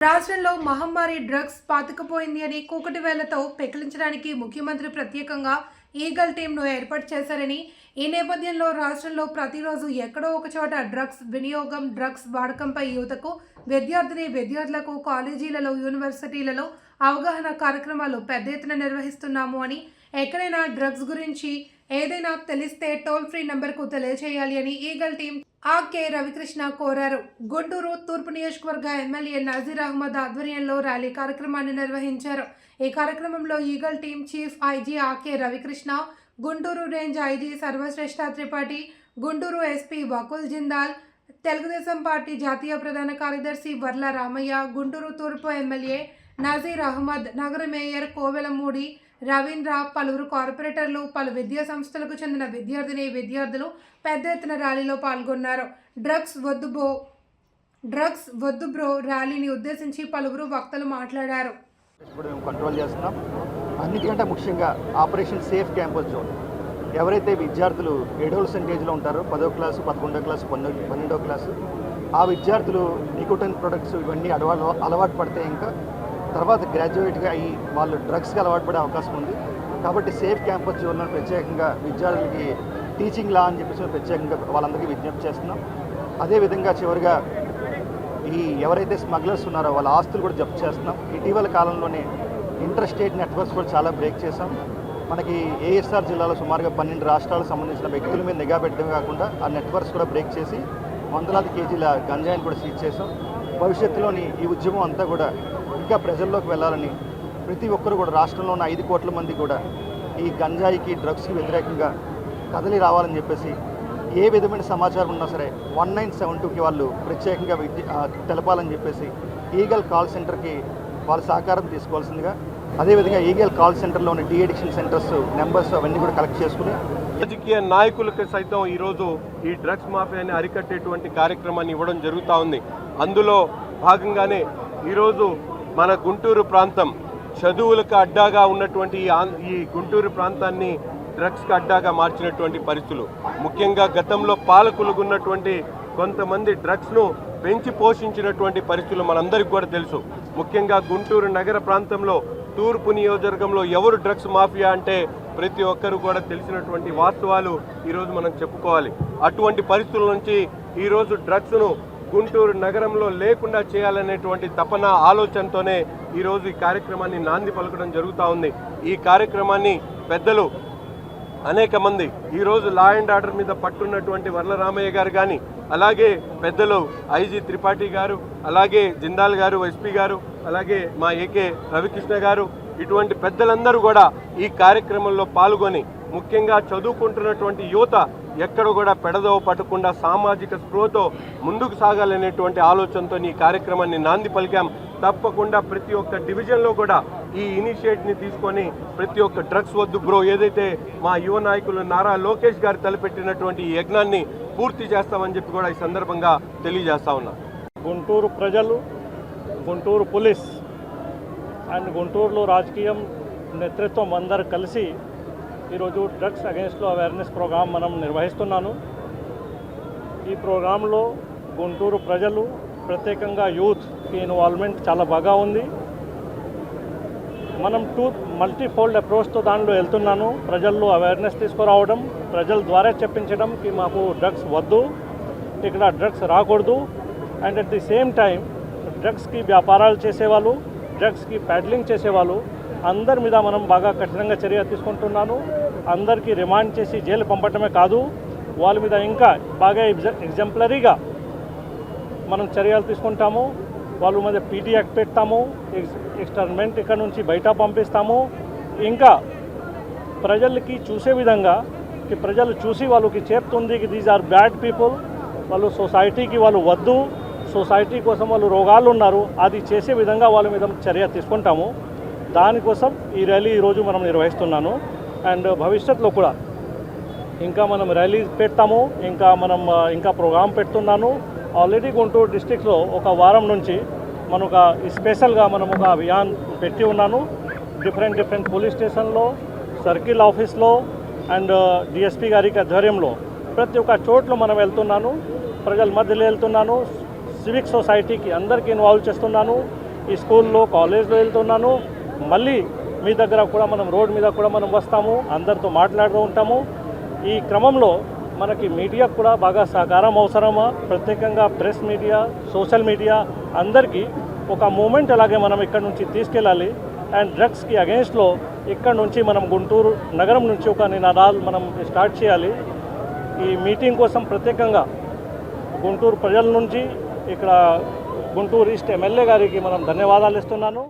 రాష్ట్రంలో మహమ్మారి డ్రగ్స్ పాతుకుపోయింది అని కూకటి వేళ్లతో పెకిలించడానికి ముఖ్యమంత్రి ప్రత్యేకంగా ఈగల్ టీంను ఏర్పాటు చేశారని, ఈ నేపథ్యంలో రాష్ట్రంలో ప్రతిరోజు ఎక్కడో ఒక చోట డ్రగ్స్ వినియోగం, డ్రగ్స్ వాడకంపై యువతకు, విద్యార్థులకు కాలేజీలలో, యూనివర్సిటీలలో అవగాహన కార్యక్రమాలు పెద్ద ఎత్తున నిర్వహిస్తున్నాము అని, ఎక్కడైనా డ్రగ్స్ గురించి ఏదైనా తెలిస్తే టోల్ ఫ్రీ నంబర్కు తెలియజేయాలి అని ఈగల్ టీం కె రవికృష్ణ కోరారు. గుంటూరు తూర్పు నియోజకవర్గ ఎమ్మెల్యే నజీర్ అహ్మద్ ఆధ్వర్యంలో ర్యాలీ కార్యక్రమాన్ని నిర్వహించారు. ఈ కార్యక్రమంలో eagle team chief IG K Ravikrishna, Guntur range IG Sarvashreshtha Tripathi, Guntur SP Vakul Jindal, Telugu Desam party జాతీయ ప్రధాన కార్యదర్శి వర్ల రామయ్య, గుంటూరు తూర్పు ఎమ్మెల్యే నజీర్ అహ్మద్, నగర మేయర్ కోవెలమూడి రవీంద్ర, పలువురు కార్పొరేటర్లు, పలు విద్యా సంస్థలకు చెందిన విద్యార్థులు పెద్ద ఎత్తున ర్యాలీలో పాల్గొన్నారు. డ్రగ్స్ వద్దు బ్రో ర్యాలీని ఉద్దేశించి పలువురు వక్తలు మాట్లాడారు. ఇప్పుడు మేము కంట్రోల్ చేస్తున్నాం. అన్నిటికంటే ముఖ్యంగా ఆపరేషన్ సేఫ్ క్యాంపస్ జోన్. ఎవరైతే విద్యార్థులు అడోలసెంటేజ్లో ఉంటారో 10వ క్లాసు, 11వ క్లాసు, 12వ క్లాసు, ఆ విద్యార్థులు నికోటిన్ ప్రొడక్ట్స్ ఇవన్నీ అలవాటు పడితే ఇంకా తర్వాత గ్రాడ్యుయేట్గా అయ్యి వాళ్ళు డ్రగ్స్కి అలవాటు పడే అవకాశం ఉంది. కాబట్టి సేఫ్ క్యాంపస్ జోన్లో ప్రత్యేకంగా విద్యార్థులకి టీచింగ్ లా అని చెప్పేసి ప్రత్యేకంగా వాళ్ళందరికీ విజ్ఞప్తి చేస్తున్నాం. అదేవిధంగా చివరిగా ఎవరైతే స్మగ్లర్స్ ఉన్నారో వాళ్ళ ఆస్తులు కూడా జప్తు చేస్తున్నాం. ఇటీవల కాలంలోనే ఇంటర్ స్టేట్ నెట్వర్క్స్ కూడా చాలా బ్రేక్ చేశాం. మనకి ఏఎస్ఆర్ జిల్లాలో సుమారుగా 12 రాష్ట్రాలకు సంబంధించిన వ్యక్తుల మీద నిఘా పెట్టడమే కాకుండా ఆ నెట్వర్క్స్ కూడా బ్రేక్ చేసి వందలాది కేజీల గంజాయిని కూడా సీజ్ చేశాం. భవిష్యత్తులోని ఈ ఉద్యమం అంతా కూడా ఇంకా ప్రజల్లోకి వెళ్ళాలని ప్రతి ఒక్కరు కూడా రాష్ట్రంలో ఉన్న 5 కోట్ల మంది కూడా ఈ గంజాయికి, డ్రగ్స్కి వ్యతిరేకంగా కదలి రావాలని చెప్పేసి ఏ విధమైన సమాచారం ఉన్నా సరే 1972కి వాళ్ళు ప్రత్యేకంగా తెలపాలని చెప్పేసి ఈగల్ కాల్ సెంటర్కి వాళ్ళ సహకారం తీసుకోవాల్సిందిగా, అదేవిధంగా ఈగల్ కాల్ సెంటర్లో ఉన్న డీఅడిక్షన్ సెంటర్స్ నెంబర్స్ అవన్నీ కూడా కలెక్ట్ చేసుకుని రాజకీయ నాయకులకు సైతం ఈరోజు ఈ డ్రగ్స్ మాఫియాని అరికట్టేటువంటి కార్యక్రమాన్ని ఇవ్వడం జరుగుతూ ఉంది. అందులో భాగంగానే ఈరోజు మన గుంటూరు ప్రాంతం చదువులకు అడ్డాగా ఉన్నటువంటి ఈ గుంటూరు ప్రాంతాన్ని డ్రగ్స్కి అడ్డాగా మార్చినటువంటి పరిస్థితులు, ముఖ్యంగా గతంలో పాలకులుగా ఉన్నటువంటి కొంతమంది డ్రగ్స్ను పెంచి పోషించినటువంటి పరిస్థితులు మనందరికీ కూడా తెలుసు. ముఖ్యంగా గుంటూరు నగర ప్రాంతంలో తూర్పు నియోజకవర్గంలో ఎవరు డ్రగ్స్ మాఫియా అంటే ప్రతి ఒక్కరు కూడా తెలిసినటువంటి వాస్తవాలు ఈరోజు మనం చెప్పుకోవాలి. అటువంటి పరిస్థితుల నుంచి ఈరోజు డ్రగ్స్ను గుంటూరు నగరంలో లేకుండా చేయాలనేటువంటి తపన, ఆలోచనతోనే ఈరోజు ఈ కార్యక్రమాన్ని నాంది పలకడం జరుగుతూ ఉంది. ఈ కార్యక్రమాన్ని పెద్దలు అనేక మంది ఈరోజు లా అండ్ ఆర్డర్ మీద పట్టున్నటువంటి వర్ల రామయ్య గారు కానీ, అలాగే పెద్దలు ఐజీ త్రిపాఠి గారు, అలాగే జిందాల్ గారు, ఎస్పీ గారు, అలాగే మా ఏకే రవికృష్ణ గారు, ఇటువంటి పెద్దలందరూ కూడా ఈ కార్యక్రమంలో పాల్గొని ముఖ్యంగా చదువుకుంటున్నటువంటి యువత ఎక్కడ కూడా పెడదవ పట్టకుండా సామాజిక స్పృహతో ముందుకు సాగాలనేటువంటి ఆలోచనతో ఈ కార్యక్రమాన్ని నాంది పలికాం. తప్పకుండా ప్రతి ఒక్క డివిజన్లో కూడా ఈ ఇనిషియేటివ్ని తీసుకొని ప్రతి ఒక్క డ్రగ్స్ వద్దు బ్రో ఏదైతే మా యువ నాయకులు నారా లోకేష్ గారు తలపెట్టినటువంటి ఈ యజ్ఞాన్ని పూర్తి చేస్తామని చెప్పి కూడా ఈ సందర్భంగా తెలియజేస్తా ఉన్నా. గుంటూరు ప్రజలు, గుంటూరు పోలీస్ అండ్ గుంటూరులో రాజకీయం నేతృత్వం అందరూ కలిసి ఈరోజు డ్రగ్స్ అగెన్స్ట్లో అవేర్నెస్ ప్రోగ్రాం మనం నిర్వహిస్తున్నాను. ఈ ప్రోగ్రాంలో గుంటూరు ప్రజలు, ప్రత్యేకంగా యూత్కి ఇన్వాల్వ్మెంట్ చాలా బాగా ఉంది. మనం మల్టీఫోల్డ్ అప్రోచ్తో దానిలో వెళ్తున్నాను. ప్రజల్లో అవేర్నెస్ తీసుకురావడం, ప్రజల ద్వారా చెప్పించడం కి మాకు డ్రగ్స్ వద్దు, ఇక్కడ డ్రగ్స్ రాకూడదు. And at the same time డ్రగ్స్కి వ్యాపారాలు చేసేవాళ్ళు, డ్రగ్స్కి ప్యాడ్లింగ్ చేసేవాళ్ళు అందరి మీద మనం బాగా కఠినంగా చర్య తీసుకుంటున్నాను. అందరికీ రిమాండ్ చేసి జైలు పంపడమే కాదు, వాళ్ళ మీద ఇంకా బాగా ఎగ్జాంపులరీగా మనం చర్యలు తీసుకుంటాము. వాళ్ళ మీద పీటీ యాక్ట్ పెడతాము, ఎక్స్టర్మెంట్ ఇక్కడ నుంచి బయట పంపిస్తాము. ఇంకా ప్రజలకి చూసే విధంగా ప్రజలు చూసి వాళ్ళకి చెప్తుంది దీస్ ఆర్ బ్యాడ్ పీపుల్, వాళ్ళు సొసైటీకి వాళ్ళు వద్దు, సొసైటీ కోసం వాళ్ళు రోగాలు ఉన్నారు, అది చేసే విధంగా వాళ్ళ మీద చర్య తీసుకుంటాము. దానికోసం ఈ ర్యాలీ ఈరోజు మనం నిర్వహిస్తున్నాను. అండ్ భవిష్యత్తులో కూడా ఇంకా మనం ర్యాలీ పెడతాము, ఇంకా ప్రోగ్రాం పెడుతున్నాను. ఆల్రెడీ గుంటూరు డిస్ట్రిక్ట్లో ఒక వారం నుంచి మనం స్పెషల్గా మనం ఒక అభియాన్ పెట్టి ఉన్నాను. డిఫరెంట్ పోలీస్ స్టేషన్లో, సర్కిల్ ఆఫీస్లో అండ్ డిఎస్పీ గారికి ఆధ్వర్యంలో ప్రతి ఒక్క చోట్ల మనం వెళ్తున్నాను. ప్రజల మధ్యలో వెళ్తున్నాను. సివిక్ సొసైటీకి అందరికీ ఇన్వాల్వ్ చేస్తున్నాను. ఈ స్కూల్లో కాలేజ్లో వెళ్తున్నాను. మళ్ళీ మీ దగ్గర కూడా మనం రోడ్ మీద కూడా మనం వస్తాము, అందరితో మాట్లాడుతూ ఉంటాము. ఈ క్రమంలో మనకి మీడియా కూడా బాగా సహకారం అవసరమా, ప్రత్యేకంగా ప్రెస్ మీడియా, సోషల్ మీడియా అందరికీ ఒక మూమెంట్ అలాగే మనం ఇక్కడ నుంచి తీసుకెళ్ళాలి. అండ్ డ్రగ్స్కి అగెన్స్ట్లో ఇక్కడ నుంచి మనం గుంటూరు నగరం నుంచి ఒక నినాదాలు మనం స్టార్ట్ చేయాలి. ఈ మీటింగ్ కోసం ప్రత్యేకంగా గుంటూరు ప్రజల నుంచి ఇక్కడ గుంటూరు ఈస్ట్ ఎమ్మెల్యే గారికి మనం ధన్యవాదాలు ఇస్తున్నాను.